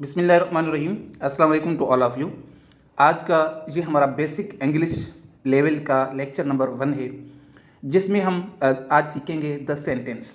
बिस्मिल्लाहिर्रहमानिर्रहीम। अस्सलाम वालेकुम टू ऑल ऑफ़ यू। आज का ये हमारा बेसिक इंग्लिश लेवल का लेक्चर नंबर 1 है, जिसमें हम आज सीखेंगे द सेंटेंस।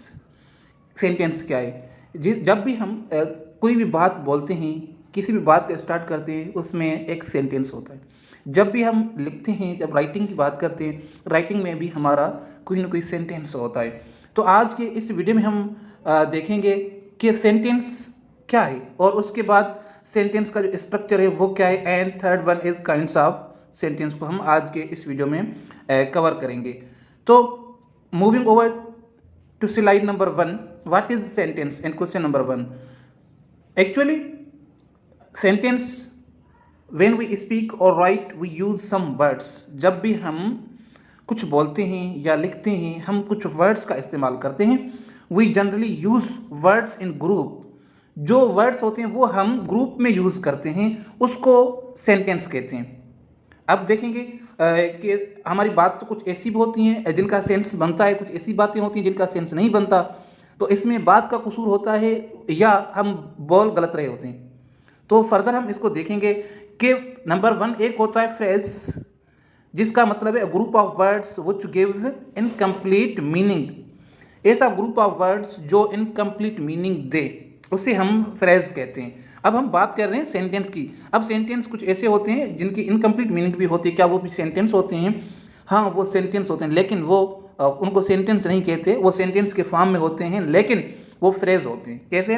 सेंटेंस क्या है? जब भी हम कोई भी बात बोलते हैं, किसी भी बात को स्टार्ट करते हैं, उसमें एक सेंटेंस होता है। जब भी हम लिखते हैं, जब राइटिंग की बात करते हैं, राइटिंग में भी हमारा कोई ना कोई सेंटेंस होता है। तो आज के इस वीडियो में हम देखेंगे कि सेंटेंस क्या है और उसके बाद सेंटेंस का जो स्ट्रक्चर है वो क्या है, and third one is kinds of sentence को हम आज के इस वीडियो में कवर करेंगे। तो moving over to slide number 1, what is sentence and question number 1। Actually sentence when we speak or write we use some words. जब भी हम कुछ बोलते हैं या लिखते हैं, हम कुछ वर्ड्स का इस्तेमाल करते हैं। We generally use words in group. जो वर्ड्स होते हैं वो हम ग्रुप में यूज़ करते हैं, उसको सेंटेंस कहते हैं। अब देखेंगे कि हमारी बात तो कुछ ऐसी भी होती हैं जिनका सेंस बनता है, कुछ ऐसी बातें होती हैं जिनका सेंस नहीं बनता। तो इसमें बात का कसूर होता है या हम बोल गलत रहे होते हैं। तो फर्दर हम इसको देखेंगे कि नंबर 1 एक होता है फ्रेज, जिसका मतलब है group of words which gives incomplete meaning. ऐसा ग्रुप ऑफ वर्ड्स जो इनकम्प्लीट मीनिंग दे, उसे हम फ्रेज कहते हैं। अब हम बात कर रहे हैं सेंटेंस की। अब सेंटेंस कुछ ऐसे होते हैं जिनकी इनकम्प्लीट मीनिंग भी होती है। क्या वो भी सेंटेंस होते हैं? हाँ, वो सेंटेंस होते हैं, लेकिन वो उनको सेंटेंस नहीं कहते, वो सेंटेंस के फॉर्म में होते हैं, लेकिन वो फ्रेज होते हैं। कैसे?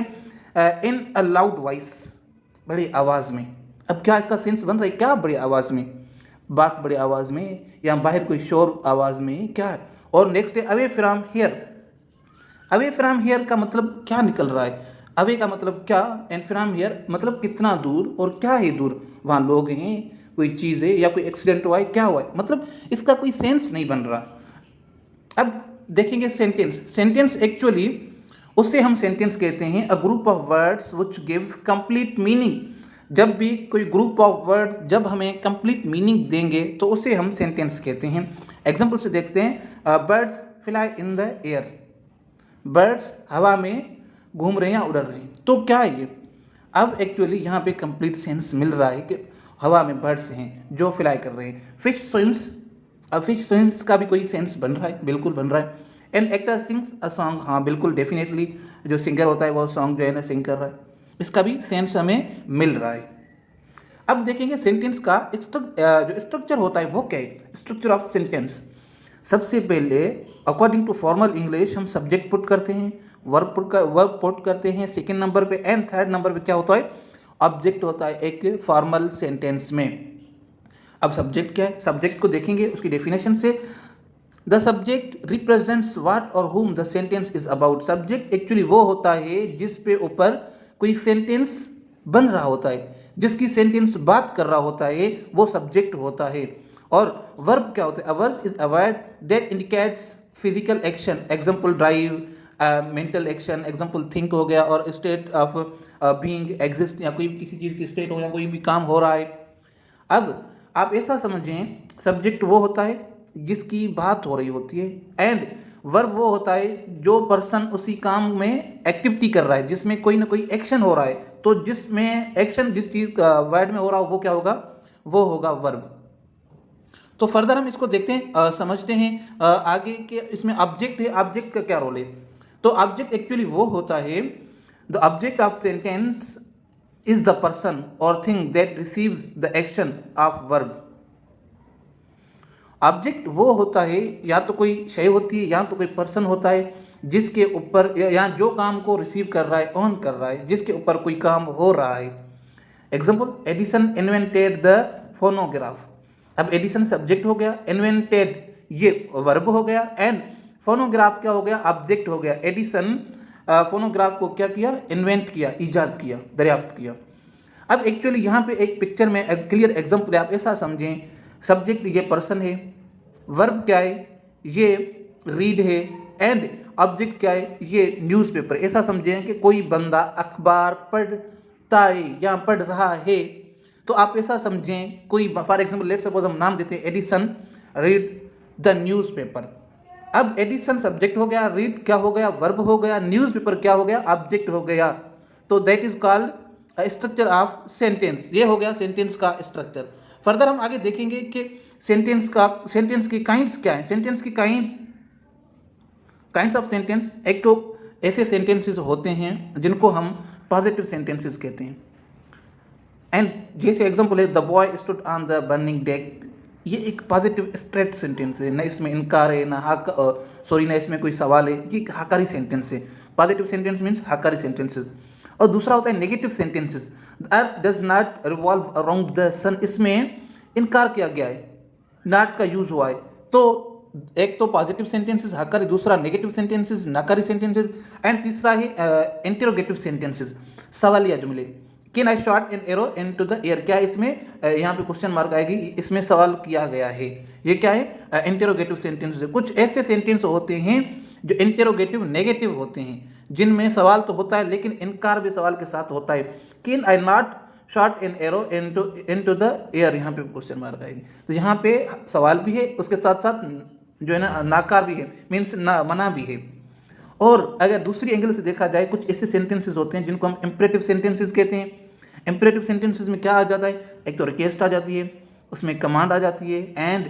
इन अ लाउड वॉइस, बड़ी आवाज़ में। अब क्या इसका सेंस बन रहा है? क्या बड़ी आवाज़ में, बात बड़ी आवाज़ में, या बाहर कोई शोर आवाज़ में, क्या है? और नेक्स्ट है away from here. Away from here का मतलब क्या निकल रहा है? अवे का मतलब क्या, एंड फ्रॉम हियर मतलब कितना दूर, और क्या है दूर? वहाँ लोग हैं, कोई चीज़ है, या कोई एक्सीडेंट हुआ है, क्या हुआ है? मतलब इसका कोई सेंस नहीं बन रहा। अब देखेंगे सेंटेंस। सेंटेंस एक्चुअली उससे हम सेंटेंस कहते हैं a group of words which gives complete meaning. जब भी कोई ग्रुप ऑफ वर्ड्स जब हमें कंप्लीट मीनिंग देंगे तो उसे हम सेंटेंस कहते हैं। एग्जाम्पल से देखते हैं, birds fly in the air. Birds हवा में घूम रहे हैं या उड़ रहे हैं। तो क्या है ये? अब एक्चुअली यहाँ पे कंप्लीट सेंस मिल रहा है कि हवा में बर्ड्स हैं जो फ्लाई कर रहे हैं। फिश स्विम्स, अब फिश स्विम्स का भी कोई सेंस बन रहा है? बिल्कुल बन रहा है। An actor sings a song, हाँ बिल्कुल डेफिनेटली जो सिंगर होता है वो सॉन्ग जो है ना सिंग कर रहा है, इसका भी सेंस हमें मिल रहा है। अब देखेंगे सेंटेंस का जो स्ट्रक्चर होता है वो क्या है। स्ट्रक्चर ऑफ सेंटेंस, सबसे पहले अकॉर्डिंग टू फॉर्मल इंग्लिश हम सब्जेक्ट पुट करते हैं, वर्ब पुट करते हैं सेकंड नंबर पे, एंड थर्ड नंबर पे क्या होता है? ऑब्जेक्ट होता है एक फॉर्मल सेंटेंस में। अब सब्जेक्ट क्या है? सब्जेक्ट को देखेंगे उसकी डेफिनेशन से। द सब्जेक्ट रिप्रेजेंट्स व्हाट और whom the sentence is about. Subject actually वो होता है जिस पे ऊपर कोई सेंटेंस बन रहा होता है, जिसकी सेंटेंस बात कर रहा होता है, वो सब्जेक्ट होता है। और वर्ब क्या होता है? A verb is a word that indicates physical action. Example drive, mental action, example think हो गया, और स्टेट ऑफ बीइंग एग्जिस्ट, या कोई किसी चीज़ की स्टेट हो गया, कोई भी काम हो रहा है। अब आप ऐसा समझें, सब्जेक्ट वो होता है जिसकी बात हो रही होती है, एंड वर्ब वो होता है जो पर्सन उसी काम में एक्टिविटी कर रहा है, जिसमें कोई ना कोई एक्शन हो रहा है। तो जिसमें एक्शन जिस चीज़ का वर्ड में हो रहा हो वो क्या होगा? वो होगा वर्ब। तो फर्दर हम इसको देखते हैं, समझते हैं आगे के। इसमें ऑब्जेक्ट है, ऑब्जेक्ट का क्या रोल है? तो ऑब्जेक्ट एक्चुअली वो होता है, the object of sentence is the person or thing that receives the action of verb. Object वो होता है, या तो कोई शय होती है, या तो कोई पर्सन होता है जिसके ऊपर, या जो काम को रिसीव कर रहा है, ऑन कर रहा है, जिसके ऊपर कोई काम हो रहा है। Example, Edison invented the phonograph. अब एडिसन सब्जेक्ट हो गया, इन्वेंटेड ये वर्ब हो गया, एंड फोनोग्राफ क्या हो गया? ऑब्जेक्ट हो गया। एडिसन फोनोग्राफ को क्या किया? इन्वेंट किया, ईजाद किया, दरियाफ्त किया। अब एक्चुअली यहाँ पे एक पिक्चर में क्लियर एग्जाम्पल है, आप ऐसा समझें, सब्जेक्ट ये पर्सन है, वर्ब क्या है? ये रीड है, एंड ऑब्जेक्ट क्या है? ये न्यूज़पेपर। ऐसा समझें कि कोई बंदा अखबार पढ़ता है या पढ़ रहा है। तो आप ऐसा समझें, कोई फॉर एग्जाम्पल लेट सपोज हम नाम देते हैं एडिसन रीड द न्यूज़पेपर। अब एडिसन सब्जेक्ट हो गया, रीड क्या हो गया? वर्ब हो गया, न्यूज़पेपर क्या हो गया? ऑब्जेक्ट हो गया। तो that is called structure of sentence, ये हो गया सेंटेंस का स्ट्रक्चर। फर्दर हम आगे देखेंगे कि सेंटेंस की काइंड्स क्या है। सेंटेंस की काइंड्स ऑफ सेंटेंस, एक तो ऐसे सेंटेंसेस होते हैं जिनको हम पॉजिटिव सेंटेंसेस कहते हैं। एंड जैसे एग्जांपल है the boy stood on the burning deck, ये एक पॉजिटिव स्ट्रेट सेंटेंस है, न इसमें इनकार है न इसमें कोई सवाल है, ये हकारी सेंटेंस है। पॉजिटिव सेंटेंस मीन्स हकारी सेंटेंसेस। और दूसरा होता है negative sentences, the earth does not revolve around the sun, इसमें इनकार किया गया है, नॉट का यूज हुआ है। तो एक तो पॉजिटिव सेंटेंसेस हकारी, दूसरा नेगेटिव सेंटेंसेस नकारी सेंटेंसेस, एंड तीसरा है इंटेरोगेटिव सेंटेंसेस, सवालिया जुमले। Can I shot an arrow into the air, क्या इसमें यहाँ पे क्वेश्चन मार्क आएगी, इसमें सवाल किया गया है, ये क्या है, इंटेरोगेटिव सेंटेंस है। कुछ ऐसे सेंटेंस होते हैं जो इंटेरोगेटिव नेगेटिव होते हैं, जिनमें सवाल तो होता है लेकिन इनकार भी सवाल के साथ होता है। Can I not shot an arrow into the air, यहाँ पे क्वेश्चन मार्क आएगी। तो यहाँ पे सवाल भी है, उसके साथ साथ जो है ना नाकार भी है, मीन्स ना मना भी है। और अगर दूसरी एंगल से देखा जाए, कुछ ऐसे सेंटेंसेस होते हैं जिनको हम इंपरेटिव सेंटेंसेस कहते हैं। इंपरेटिव सेंटेंसेस में क्या आ जाता है, एक तो रिक्वेस्ट आ जाती है, उसमें कमांड आ जाती है, एंड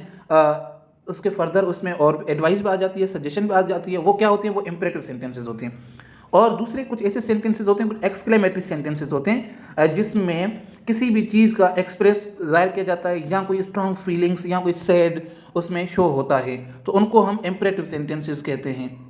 उसके फर्दर उसमें और एडवाइस भी आ जाती है, सजेशन भी आ जाती है। वो क्या होती हैं, वो इंपरेटिव सेंटेंसेस होती हैं। और दूसरे कुछ ऐसे सेंटेंसेस होते हैं, कुछ एक्सक्लेमेटरी सेंटेंसेस होते हैं, जिसमें किसी भी चीज़ का एक्सप्रेस जाहिर किया जाता है, या कोई स्ट्रॉन्ग फीलिंग्स या कोई सैड उसमें शो होता है, तो उनको हम इंपरेटिव सेंटेंसेस कहते हैं।